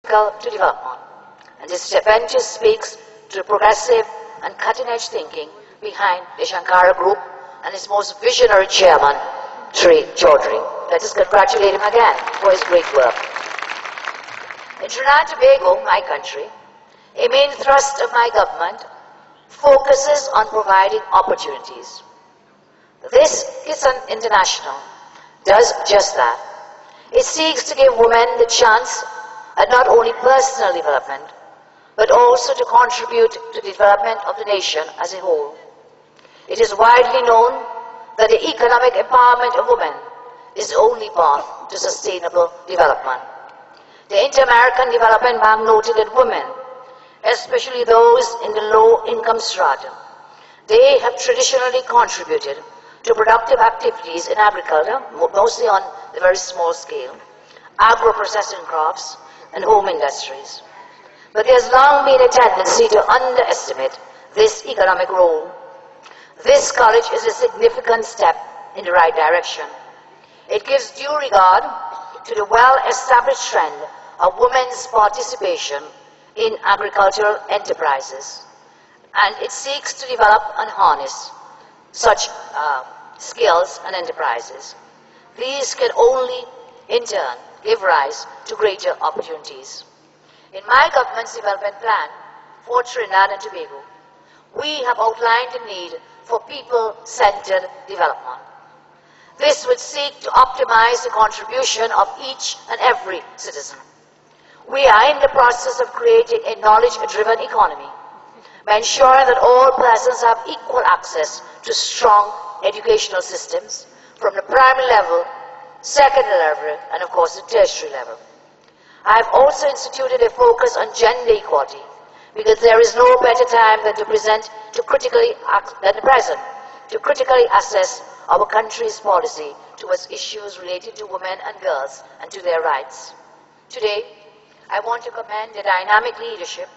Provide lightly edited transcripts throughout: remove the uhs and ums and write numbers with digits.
to development. And this venture speaks to the progressive and cutting-edge thinking behind the Shankara Group and its most visionary chairman, Sri Chaudhary. Let us congratulate him again for his great work. In Trinidad and Tobago, my country, a main thrust of my government focuses on providing opportunities. This Kisan International does just that. It seeks to give women the chance at not only personal development, but also to contribute to the development of the nation as a whole. It is widely known that the economic empowerment of women is the only path to sustainable development. The Inter-American Development Bank noted that women, especially those in the low-income strata, they have traditionally contributed to productive activities in agriculture, mostly on the very small scale, agro-processing crops, and home industries. But there's long been a tendency to underestimate this economic role. This college is a significant step in the right direction. It gives due regard to the well-established trend of women's participation in agricultural enterprises, and it seeks to develop and harness such skills and enterprises. These can only, in turn, give rise to greater opportunities. In my government's development plan for Trinidad and Tobago, we have outlined the need for people-centered development. This would seek to optimize the contribution of each and every citizen. We are in the process of creating a knowledge-driven economy by ensuring that all persons have equal access to strong educational systems from the primary level, secondary level, and of course the tertiary level. I have also instituted a focus on gender equality because there is no better time than to critically assess our country's policy towards issues related to women and girls and to their rights. Today, I want to commend the dynamic leadership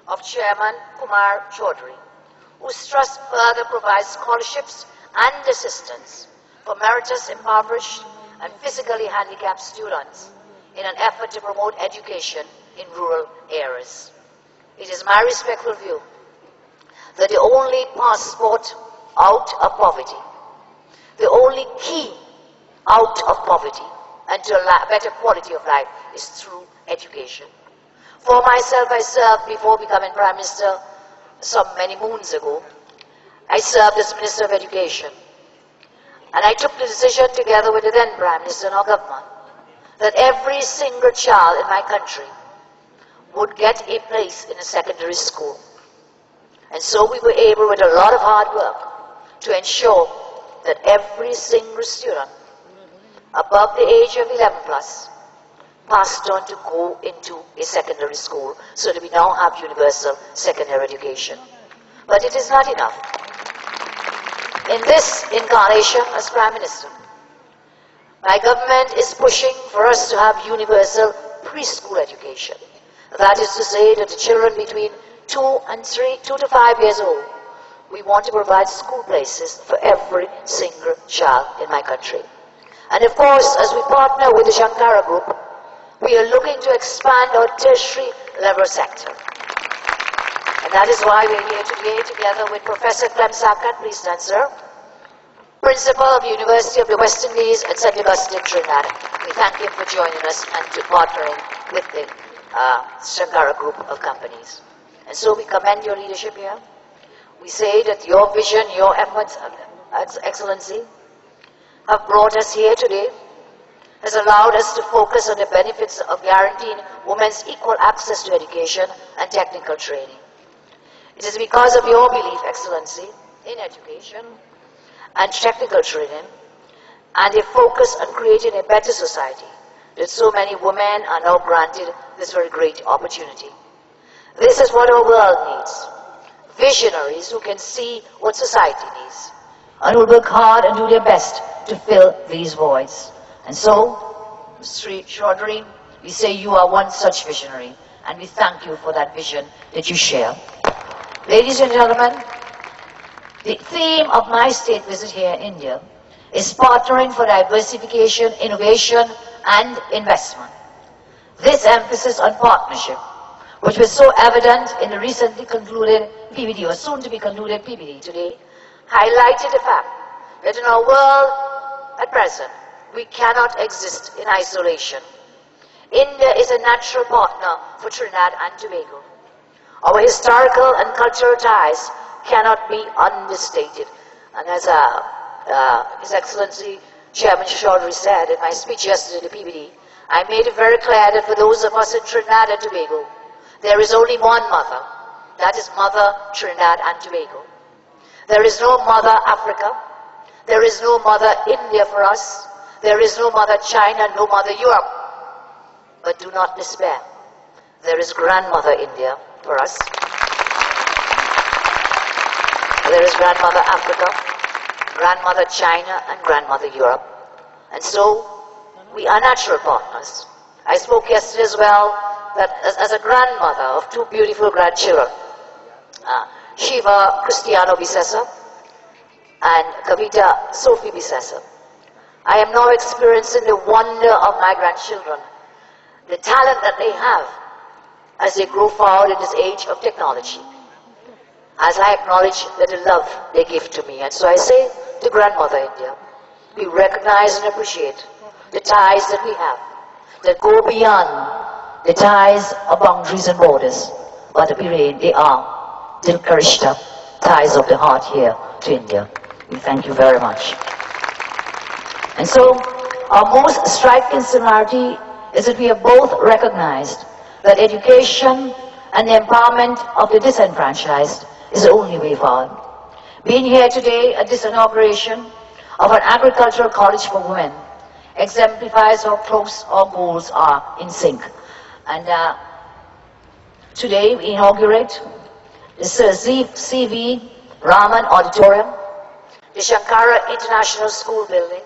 of Chairman Kumar Chaudhary, whose trust further provides scholarships and assistance for meritorious, impoverished, and physically handicapped students in an effort to promote education in rural areas. It is my respectful view that the only passport out of poverty, the only key out of poverty and to a better quality of life is through education. For myself, I served before becoming Prime Minister many moons ago. I served as Minister of Education. And I took the decision together with the then Prime Minister and our government that every single child in my country would get a place in a secondary school. And so we were able, with a lot of hard work, to ensure that every single student above the age of 11 plus passed on to go into a secondary school so that we now have universal secondary education. But it is not enough. In this incarnation as Prime Minister, my government is pushing for us to have universal preschool education. That is to say that the children between 2 to 5 years old, we want to provide school places for every single child in my country. And of course, as we partner with the Shankara Group, we are looking to expand our tertiary level sector. And that is why we're here today together with Professor Clem Sakat, please stand, sir, Principal of the University of the West Indies at St. Augustine, Trinidad. We thank him for joining us and to partnering with the Shankara Group of companies. And so we commend your leadership here. We say that your vision, your efforts, Excellency, have brought us here today, has allowed us to focus on the benefits of guaranteeing women's equal access to education and technical training. It is because of your belief, Excellency, in education and technical training and a focus on creating a better society that so many women are now granted this very great opportunity. This is what our world needs. Visionaries who can see what society needs and who will work hard and do their best to fill these voids. And so, Sri Chaudhary, we say you are one such visionary, and we thank you for that vision that you share. Ladies and gentlemen, the theme of my state visit here in India is partnering for diversification, innovation, and investment. This emphasis on partnership, which was so evident in the recently concluded PBD, or soon to be concluded PBD today, highlighted the fact that in our world at present, we cannot exist in isolation. India is a natural partner for Trinidad and Tobago. Our historical and cultural ties cannot be understated. And as His Excellency Chairman Chaudhry said in my speech yesterday at the PBD, I made it very clear that for those of us in Trinidad and Tobago, there is only one mother. That is Mother Trinidad and Tobago. There is no Mother Africa. There is no Mother India for us. There is no Mother China, no Mother Europe. But do not despair. There is Grandmother India for us. There is Grandmother Africa, Grandmother China, and Grandmother Europe. And so, we are natural partners. I spoke yesterday as well that as a grandmother of two beautiful grandchildren, Shiva Cristiano Bisesa and Kavita Sophie Bisesa, I am now experiencing the wonder of my grandchildren, the talent that they have as they grow forward in this age of technology. As I acknowledge the love they give to me. And so I say to Grandmother India, we recognize and appreciate the ties that we have, that go beyond the ties of boundaries and borders, but they are Dilkarishta, ties of the heart here to India. We thank you very much. And so, our most striking similarity is that we have both recognized that education and the empowerment of the disenfranchised is the only way forward. Being here today at this inauguration of an agricultural college for women exemplifies how close our goals are in sync. And today we inaugurate the Sir C.V. Raman Auditorium, the Shankara International School building,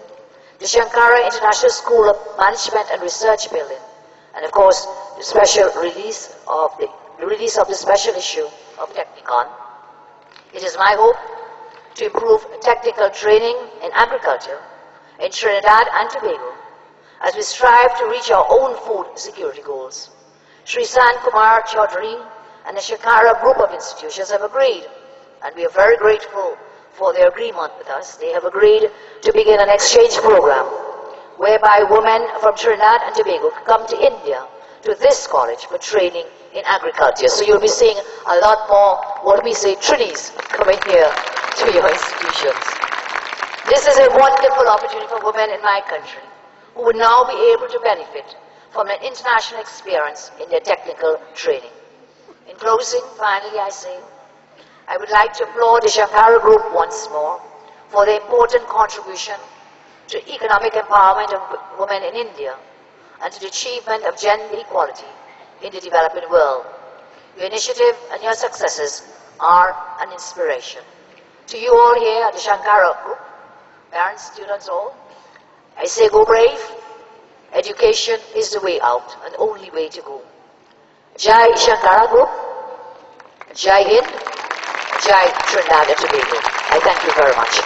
the Shankara International School of Management and Research building, and of course the special release of the special issue of Technicon. It is my hope to improve technical training in agriculture in Trinidad and Tobago as we strive to reach our own food security goals. Sri San Kumar Chaudhary and the Shankara group of institutions have agreed, and we are very grateful for their agreement with us. They have agreed to begin an exchange program whereby women from Trinidad and Tobago can come to India to this college for training in agriculture. So you'll be seeing a lot more, what we say, Trinis coming here to your institutions. This is a wonderful opportunity for women in my country who would now be able to benefit from an international experience in their technical training. In closing, finally I say, I would like to applaud the Shankara Group once more for their important contribution to economic empowerment of women in India and to the achievement of gender equality in the developing world. Your initiative and your successes are an inspiration. To you all here at the Shankara Group, parents, students, all, I say go brave. Education is the way out and only way to go. Jai Shankara Group, Jai Hind, Jai Trinidad and Tobago. I thank you very much.